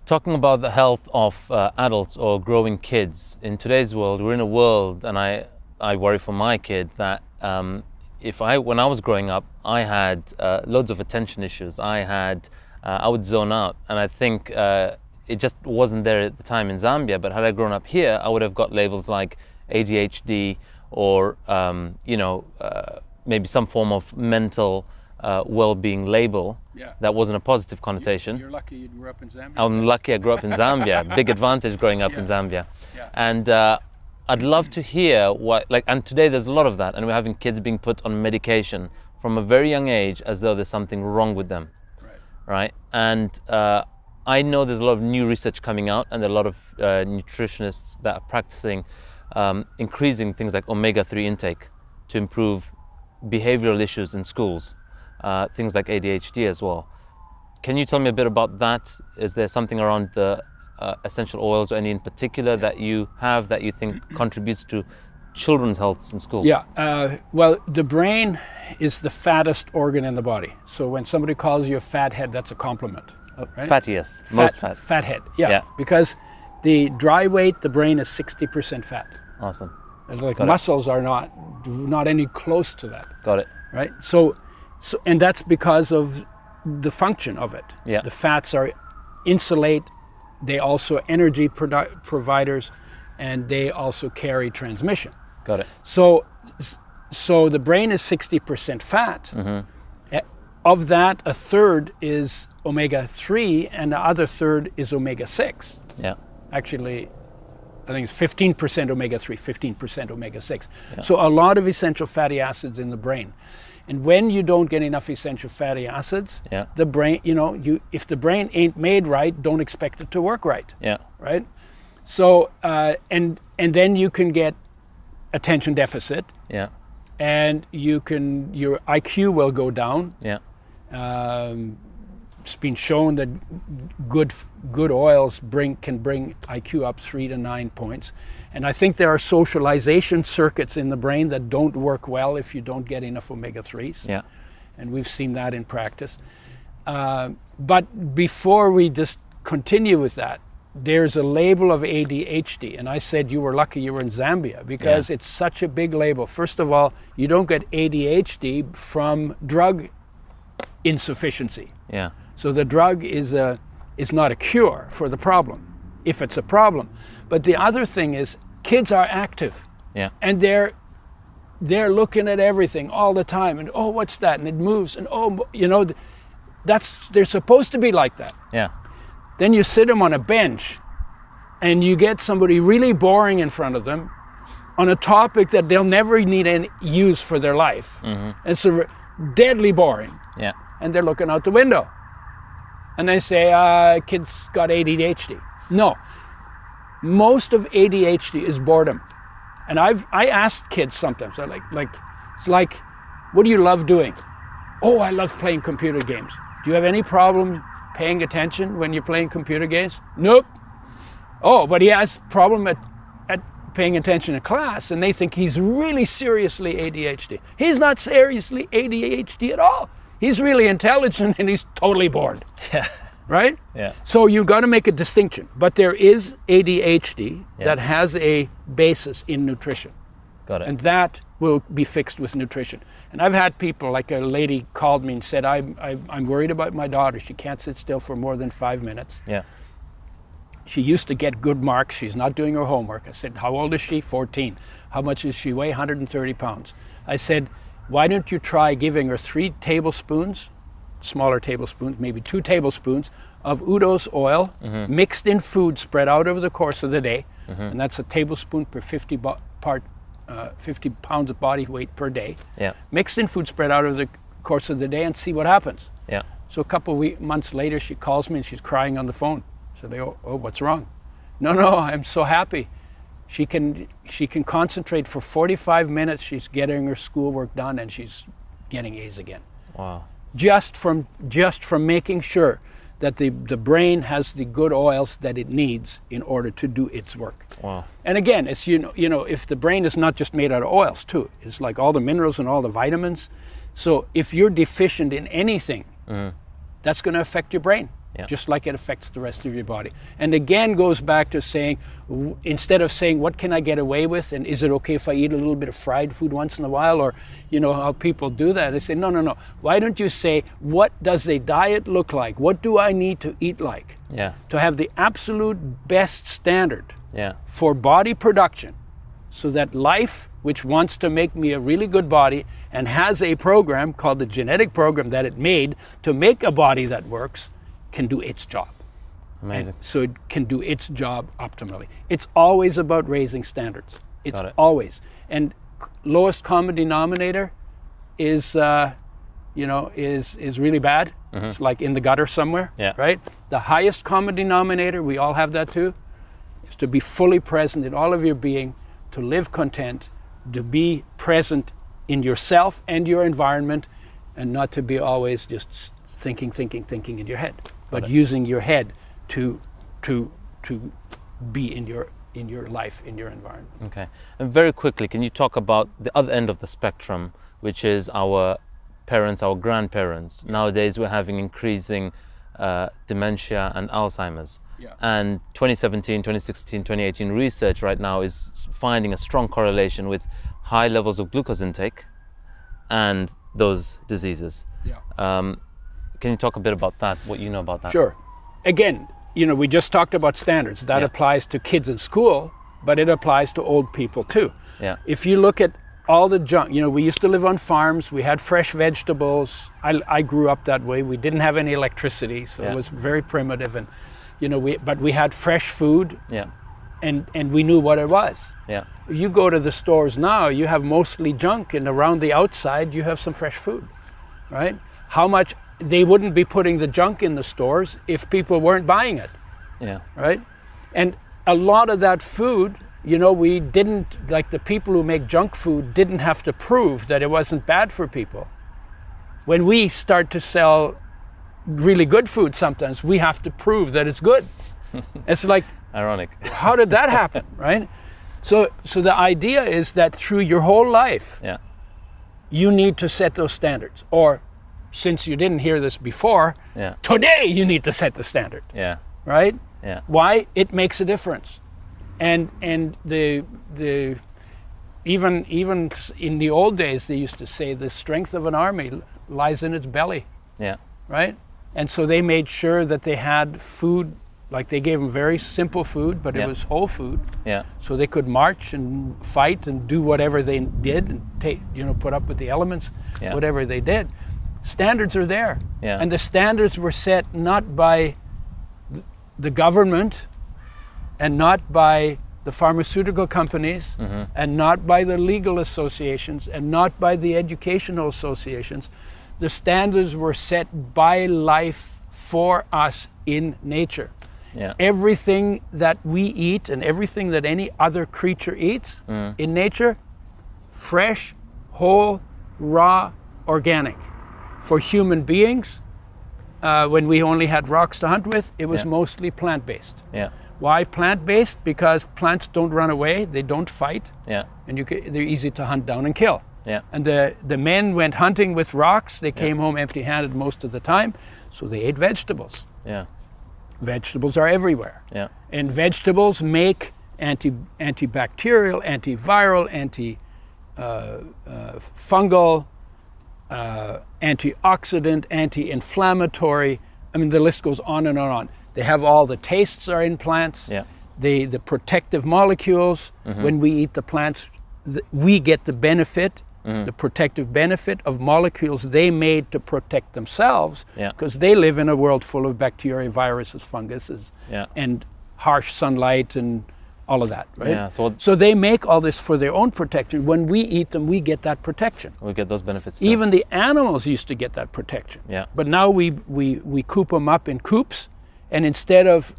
Talking about the health of adults or growing kids, in today's world, we're in a world, and I worry for my kid that when I was growing up, I had loads of attention issues. I would zone out, and I think it just wasn't there at the time in Zambia. But had I grown up here, I would have got labels like ADHD or maybe some form of mental well-being label. Yeah. That wasn't a positive connotation. You're lucky you grew up in Zambia. I'm lucky I grew up in Zambia. Big advantage growing up in Zambia. Yeah. And I'd love to hear and today there's a lot of that, and we're having kids being put on medication from a very young age as though there's something wrong with them. Right? And I know there's a lot of new research coming out, and there are a lot of nutritionists that are practicing increasing things like omega-3 intake to improve behavioral issues in schools, things like ADHD as well. Can you tell me a bit about that? Is there something around the essential oils, or any in particular that you have that you think contributes to children's health in school? Yeah, well, the brain is the fattest organ in the body. So when somebody calls you a fat head, that's a compliment. Right? Fattiest, most fat. Fat head, yeah. Because the dry weight, the brain is 60% fat. Awesome. It's like muscles are not any close to that. Got it. Right? So and that's because of the function of it. Yeah. The fats insulate, they also energy providers, and they also carry transmission. Got it. So the brain is 60% fat. Mm-hmm. Of that, a third is omega-3, and the other third is omega-6. Yeah. Actually, I think it's 15% omega-3, 15% omega-6. Yeah. So a lot of essential fatty acids in the brain. And when you don't get enough essential fatty acids, the brain, if the brain ain't made right, don't expect it to work right. Yeah. Right? So, and then you can get attention deficit. Yeah. And your IQ will go down. Yeah. It's been shown that good oils can bring IQ up 3 to 9 points. And I think there are socialization circuits in the brain that don't work well if you don't get enough omega-3s. Yeah. And we've seen that in practice. But before we just continue with that, there's a label of ADHD. And I said you were lucky you were in Zambia because it's such a big label. First of all, you don't get ADHD from drug insufficiency. Yeah. So the drug is not a cure for the problem, if it's a problem. But the other thing is kids are active. Yeah. And they're looking at everything all the time, and oh, what's that? And it moves, and they're supposed to be like that. Yeah. Then you sit them on a bench and you get somebody really boring in front of them on a topic that they'll never need any use for their life. Mm-hmm. It's deadly boring. Yeah. And they're looking out the window. And they say, kid's got ADHD. No. Most of ADHD is boredom. And I asked kids sometimes, it's like, what do you love doing? Oh, I love playing computer games. Do you have any problem paying attention when you're playing computer games? Nope. Oh, but he has problem at paying attention in class, and they think he's really seriously ADHD. He's not seriously ADHD at all. He's really intelligent and he's totally bored. Yeah. Right? Yeah. So you've got to make a distinction. But there is ADHD that has a basis in nutrition. Got it. And that will be fixed with nutrition. And I've had people, like a lady called me and said, I'm worried about my daughter. She can't sit still for more than 5 minutes. Yeah. She used to get good marks. She's not doing her homework. I said, how old is she? 14. How much does she weigh? 130 pounds. I said, why don't you try giving her 3 tablespoons, smaller tablespoons, maybe 2 tablespoons of Udo's oil, mixed in food, spread out over the course of the day. Mm-hmm. And that's a tablespoon per 50 pounds of body weight per day. Yeah. Mixed in food, spread out over the course of the day, and see what happens. Yeah. So a couple of months later, she calls me and she's crying on the phone. So they go, oh, what's wrong? No, I'm so happy. She can concentrate for 45 minutes. She's getting her schoolwork done and she's getting A's again. Wow. Just from making sure that the brain has the good oils that it needs in order to do its work. Wow. And again, it's if the brain is not just made out of oils too, it's like all the minerals and all the vitamins. So if you're deficient in anything, that's going to affect your brain. Yeah. just like it affects the rest of your body. And again, goes back to saying, instead of saying, what can I get away with? And is it okay if I eat a little bit of fried food once in a while? Or, you know, how people do that. I say, no. Why don't you say, what does a diet look like? What do I need to eat like? Yeah. To have the absolute best standard Yeah. for body production, so that life, which wants to make me a really good body and has a program called the genetic program that it made to make a body that works, can do its job. Amazing. And so it can do its job optimally. It's always about raising standards. It's Got it. always. And lowest common denominator is, is really bad. It's like in the gutter somewhere, Yeah. right? The highest common denominator, we all have that too, is to be fully present in all of your being, to live content, to be present in yourself and your environment, and not to be always just thinking in your head, but using your head to be in your life, in your environment. Okay. And very quickly, can you talk about the other end of the spectrum, which is our parents, our grandparents? Nowadays, we're having increasing dementia and Alzheimer's. Yeah. And 2017, 2016, 2018 research right now is finding a strong correlation with high levels of glucose intake and those diseases. Yeah. Can you talk a bit about that, what you know about that? Sure. Again, we just talked about standards. That applies to kids in school, but it applies to old people too. Yeah. If you look at all the junk, we used to live on farms, we had fresh vegetables. I grew up that way. We didn't have any electricity, so it was very primitive, and but we had fresh food. Yeah. And we knew what it was. Yeah. You go to the stores now, you have mostly junk, and around the outside you have some fresh food, right? How much they wouldn't be putting the junk in the stores if people weren't buying it. Yeah. Right? And a lot of that food, we didn't, like the people who make junk food didn't have to prove that it wasn't bad for people. When we start to sell really good food, sometimes we have to prove that it's good. It's like, ironic. How did that happen, right? So the idea is that through your whole life, Yeah. you need to set those standards. Or, since you didn't hear this before, Yeah. today you need to set the standard, Yeah. right? Yeah. Why? It makes a difference. And the even in the old days, they used to say the strength of an army lies in its belly, Yeah. right? And so they made sure that they had food, like they gave them very simple food, but it was whole food. Yeah. So they could march and fight and do whatever they did and put up with the elements, whatever they did. Standards are there. Yeah. And the standards were set not by the government and not by the pharmaceutical companies and not by the legal associations and not by the educational associations. The standards were set by life for us in nature. Yeah. Everything that we eat and everything that any other creature eats in nature, fresh, whole, raw, organic. For human beings, when we only had rocks to hunt with, it was mostly plant-based. Yeah. Why plant-based? Because plants don't run away, they don't fight, Yeah. and they're easy to hunt down and kill. Yeah. And the men went hunting with rocks. They came home empty-handed most of the time, so they ate vegetables. Yeah. Vegetables are everywhere. Yeah. And vegetables make antibacterial, antiviral, fungal, antioxidant, anti-inflammatory. I mean, the list goes on and on and on. They have all the tastes are in plants. Yeah. The protective molecules. When we eat the plants, we get the benefit, the protective benefit of molecules they made to protect themselves, because they live in a world full of bacteria, viruses, funguses, and harsh sunlight and all of that, right? Yeah, so they make all this for their own protection. When we eat them, we get that protection. We get those benefits too. Even the animals used to get that protection. Yeah. But now we coop them up in coops, and instead of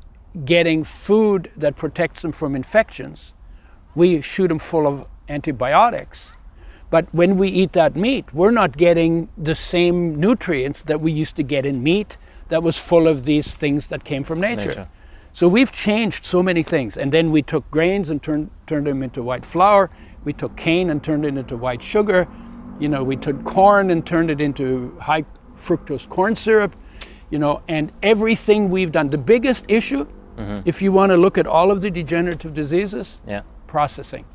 getting food that protects them from infections, we shoot them full of antibiotics. But when we eat that meat, we're not getting the same nutrients that we used to get in meat that was full of these things that came from nature. So we've changed so many things. And then we took grains and turned them into white flour. We took cane and turned it into white sugar. We took corn and turned it into high fructose corn syrup. you know, and everything we've done. The biggest issue, if you want to look at all of the degenerative diseases, processing.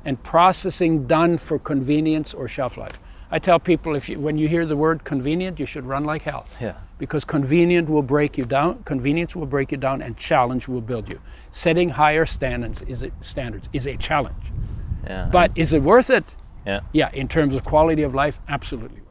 And processing done for convenience or shelf life. I tell people, when you hear the word convenient, you should run like hell. Yeah. Because convenient will break you down, convenience will break you down, and challenge will build you. Setting higher standards is a challenge. Yeah. But is it worth it? Yeah. Yeah, in terms of quality of life, absolutely.